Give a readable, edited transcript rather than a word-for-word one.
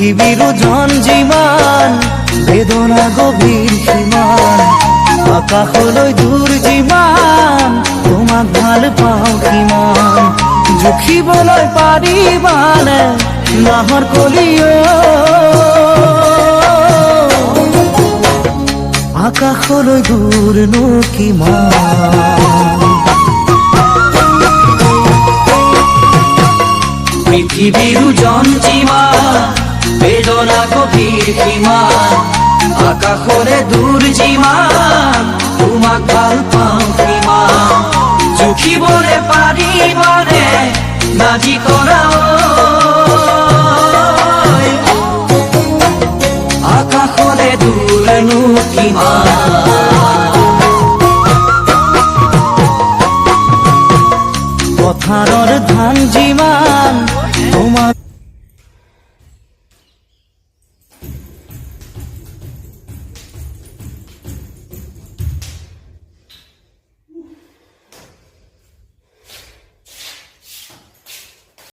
পৃথিৱীৰ ওজন যিমান বেদনা গভীৰ সিমান আকাশলৈ দূৰ যিমান তোমাক ভাল পাওঁ সিমান জুখিবলৈ পাৰিবানে নাহৰ কলিও আকাশলৈ দূৰনো কিমান পৃথিৱীৰ ওজন যিমান বেদনা গভীৰ সিমান আকাশৰে দূৰ যিমান তোমাক ভাল পাওঁ সিমান জুখিবলৈ পাৰিবানে নাজি কৰা আকাশৰে দূৰনো কিমান পথাৰৰ ধান যিমান